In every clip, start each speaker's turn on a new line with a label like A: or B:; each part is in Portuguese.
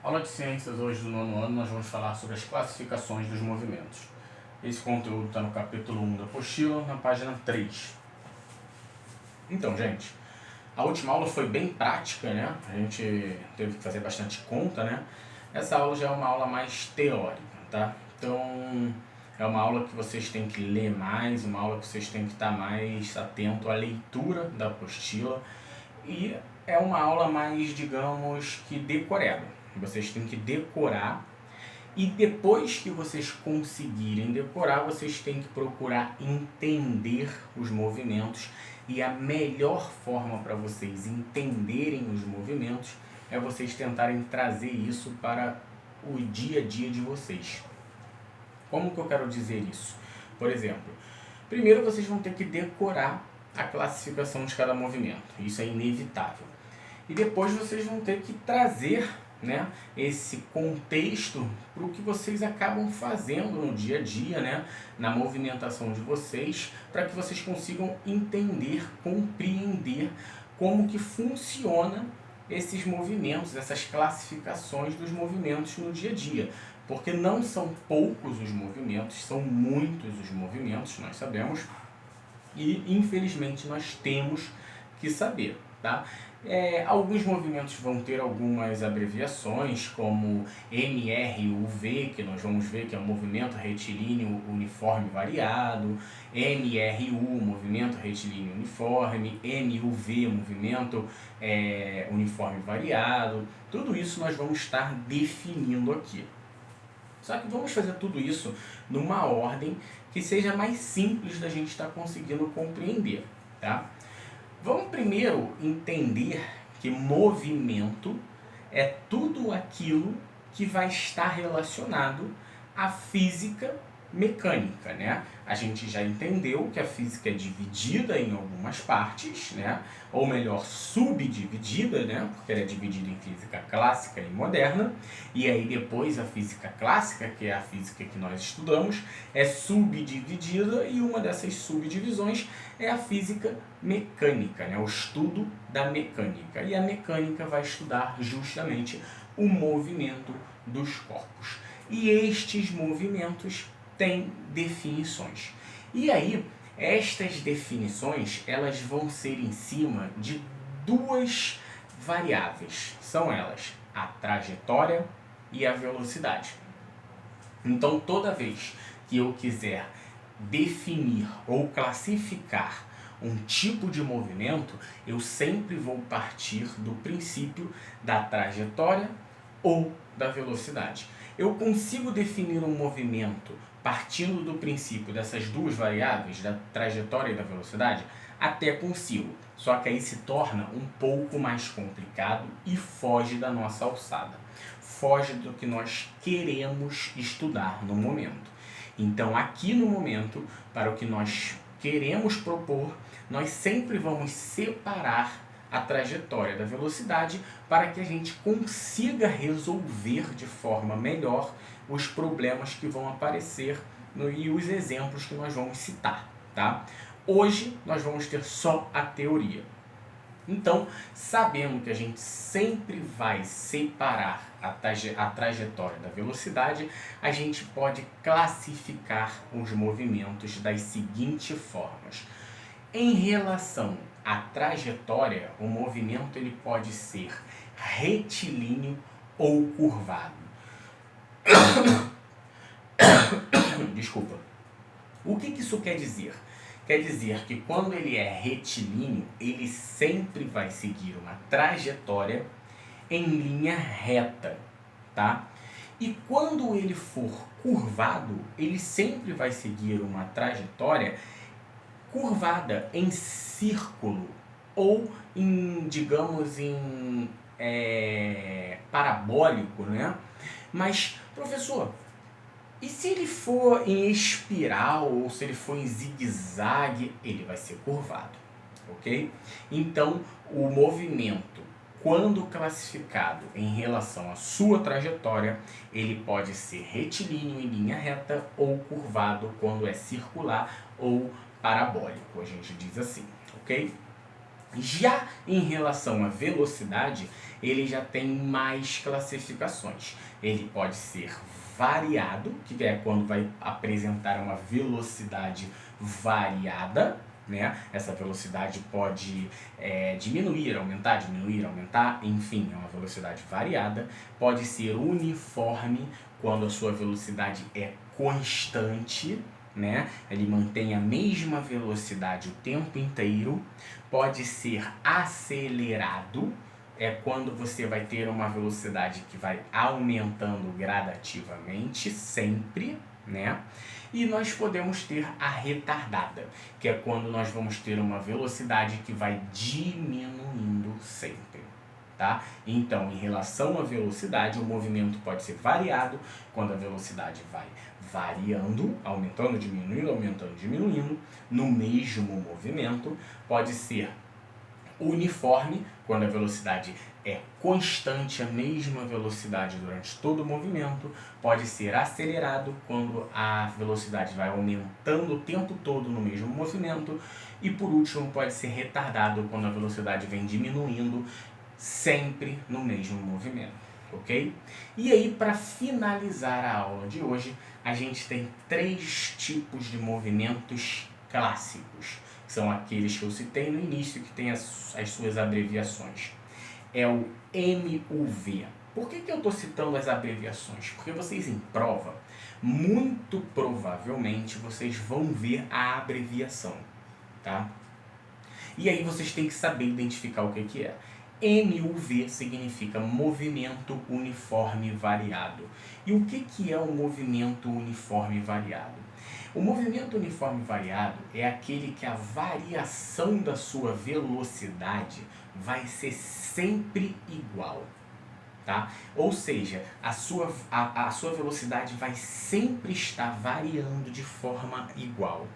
A: Aula de Ciências hoje do nono ano, nós vamos falar sobre as classificações dos movimentos. Esse conteúdo está no capítulo 1 da apostila, na página 3. Então, gente, a última aula foi bem prática, né? A gente teve que fazer bastante conta, né? Essa aula já é uma aula mais teórica, tá? Então, é uma aula que vocês têm que ler mais, uma aula que vocês têm que estar mais atento à leitura da apostila. E é uma aula mais, digamos, que decoreba. Vocês têm que decorar e depois que vocês conseguirem decorar, vocês têm que procurar entender os movimentos. E a melhor forma para vocês entenderem os movimentos é vocês tentarem trazer isso para o dia a dia de vocês. Como que eu quero dizer isso? Por exemplo, primeiro vocês vão ter que decorar a classificação de cada movimento. Isso é inevitável. E depois vocês vão ter que trazer, né, esse contexto para o que vocês acabam fazendo no dia a dia, né, na movimentação de vocês, para que vocês consigam entender, compreender como que funciona esses movimentos, essas classificações dos movimentos no dia a dia. Porque não são poucos os movimentos, são muitos os movimentos, nós sabemos, e infelizmente nós temos que saber, tá? Alguns movimentos vão ter algumas abreviações, como MRUV, que nós vamos ver que é um movimento retilíneo uniforme variado, MRU, movimento retilíneo uniforme, MUV, movimento uniforme variado. Tudo isso nós vamos estar definindo aqui. Só que vamos fazer tudo isso numa ordem que seja mais simples da gente estar conseguindo compreender, tá? Vamos primeiro entender que movimento é tudo aquilo que vai estar relacionado à física mecânica, né? A gente já entendeu que a física é dividida em algumas partes, né? Ou melhor, subdividida, né? Porque ela é dividida em física clássica e moderna. E aí depois a física clássica, que é a física que nós estudamos, é subdividida, e uma dessas subdivisões é a física mecânica, né? O estudo da mecânica. E a mecânica vai estudar justamente o movimento dos corpos. E estes movimentos têm definições. E aí, estas definições, elas vão ser em cima de duas variáveis. São elas a trajetória e a velocidade. Então, toda vez que eu quiser definir ou classificar um tipo de movimento, eu sempre vou partir do princípio da trajetória ou da velocidade. Eu consigo definir um movimento partindo do princípio dessas duas variáveis, da trajetória e da velocidade? Até consigo, só que aí se torna um pouco mais complicado e foge da nossa alçada, foge do que nós queremos estudar no momento. Então, aqui no momento, para o que nós queremos propor, nós sempre vamos separar a trajetória da velocidade para que a gente consiga resolver de forma melhor os problemas que vão aparecer e os exemplos que nós vamos citar, tá? Hoje nós vamos ter só a teoria. Então, sabendo que a gente sempre vai separar a trajetória da velocidade, a gente pode classificar os movimentos das seguintes formas. Em relação à trajetória, o movimento ele pode ser retilíneo ou curvado. Desculpa. O que isso quer dizer? Quer dizer que quando ele é retilíneo, ele sempre vai seguir uma trajetória em linha reta, tá? E quando ele for curvado, ele sempre vai seguir uma trajetória curvada em círculo ou em, digamos, em parabólico, né? Mas, professor, e se ele for em espiral ou se ele for em zigue-zague, ele vai ser curvado, ok? Então, o movimento, quando classificado em relação à sua trajetória, ele pode ser retilíneo em linha reta ou curvado quando é circular ou parabólico, a gente diz assim, ok? Já em relação à velocidade, ele já tem mais classificações. Ele pode ser variado, que é quando vai apresentar uma velocidade variada, né? Essa velocidade pode diminuir, aumentar, enfim, é uma velocidade variada. Pode ser uniforme, quando a sua velocidade é constante, né? Ele mantém a mesma velocidade o tempo inteiro. Pode ser acelerado, é quando você vai ter uma velocidade que vai aumentando gradativamente, sempre, né? E nós podemos ter a retardada, que é quando nós vamos ter uma velocidade que vai diminuindo sempre. Tá? Então, em relação à velocidade, o movimento pode ser variado quando a velocidade vai variando, aumentando, diminuindo, no mesmo movimento. Pode ser uniforme, quando a velocidade é constante, a mesma velocidade durante todo o movimento. Pode ser acelerado, quando a velocidade vai aumentando o tempo todo no mesmo movimento. E por último, pode ser retardado, quando a velocidade vem diminuindo sempre no mesmo movimento, ok? E aí, para finalizar a aula de hoje, a gente tem 3 tipos de movimentos clássicos. São aqueles que eu citei no início, que tem as suas abreviações. É o MUV. Por que eu estou citando as abreviações? Porque vocês em prova, muito provavelmente, vocês vão ver a abreviação, tá? E aí vocês têm que saber identificar o que é. MUV significa movimento uniforme variado. E o que é o movimento uniforme variado? O movimento uniforme variado é aquele que a variação da sua velocidade vai ser sempre igual. Tá? Ou seja, a sua velocidade vai sempre estar variando de forma igual.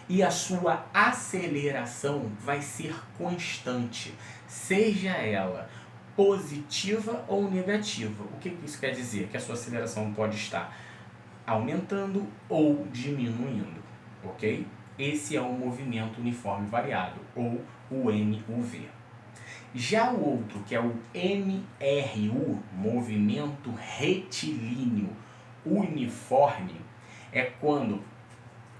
A: E a sua aceleração vai ser constante, seja ela positiva ou negativa. O que isso quer dizer? Que a sua aceleração pode estar aumentando ou diminuindo, ok? Esse é o movimento uniforme variado, ou o MUV. Já o outro, que é o MRU, movimento retilíneo uniforme, é quando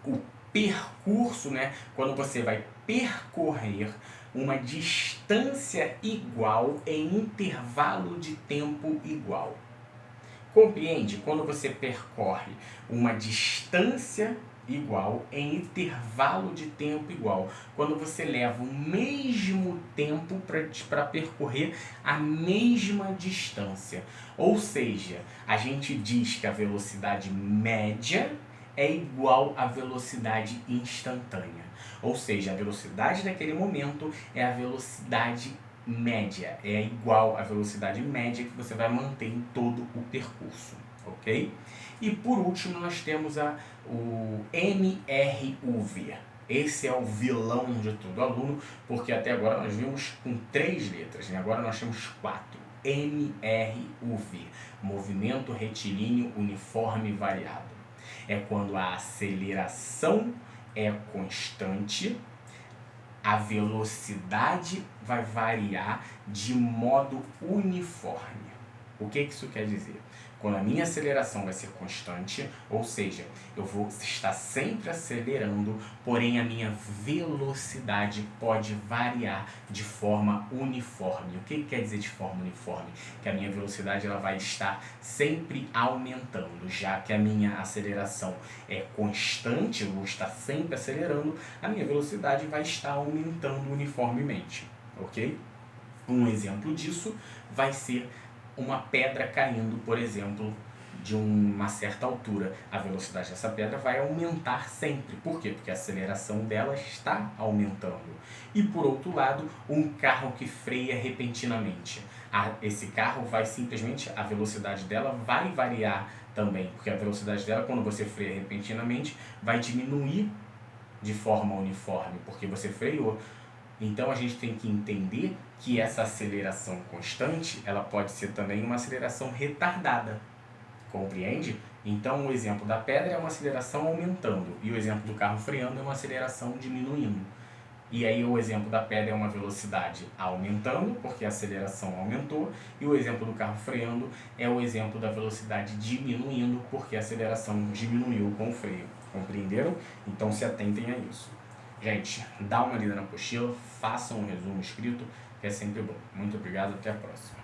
A: o percurso, né, quando você vai percorrer uma distância igual em intervalo de tempo igual. Compreende? Quando você percorre uma distância igual em intervalo de tempo igual. Quando você leva o mesmo tempo para percorrer a mesma distância. Ou seja, a gente diz que a velocidade média é igual à velocidade instantânea. Ou seja, a velocidade daquele momento é a velocidade média, é igual à velocidade média que você vai manter em todo o percurso, ok? E por último nós temos o MRUV. Esse é o vilão de todo aluno, porque até agora nós vimos com 3 letras, né? Agora nós temos 4. MRUV, movimento retilíneo uniforme variado. É quando a aceleração é constante, a velocidade vai variar de modo uniforme. O que isso quer dizer? Quando a minha aceleração vai ser constante, ou seja, eu vou estar sempre acelerando, porém a minha velocidade pode variar de forma uniforme. O que quer dizer de forma uniforme? Que a minha velocidade ela vai estar sempre aumentando, já que a minha aceleração é constante, eu vou estar sempre acelerando, a minha velocidade vai estar aumentando uniformemente, ok? Um exemplo disso vai ser uma pedra caindo, por exemplo, de uma certa altura. A velocidade dessa pedra vai aumentar sempre. Por quê? Porque a aceleração dela está aumentando. E por outro lado, um carro que freia repentinamente. Esse carro vai simplesmente, a velocidade dela vai variar também, porque a velocidade dela, quando você freia repentinamente, vai diminuir de forma uniforme, porque você freou. Então a gente tem que entender que essa aceleração constante, ela pode ser também uma aceleração retardada, compreende? Então o exemplo da pedra é uma aceleração aumentando, e o exemplo do carro freando é uma aceleração diminuindo. E aí o exemplo da pedra é uma velocidade aumentando, porque a aceleração aumentou, e o exemplo do carro freando é o exemplo da velocidade diminuindo, porque a aceleração diminuiu com o freio. Compreenderam? Então se atentem a isso. Gente, dá uma lida na apostila, façam um resumo escrito, que é sempre bom. Muito obrigado, até a próxima.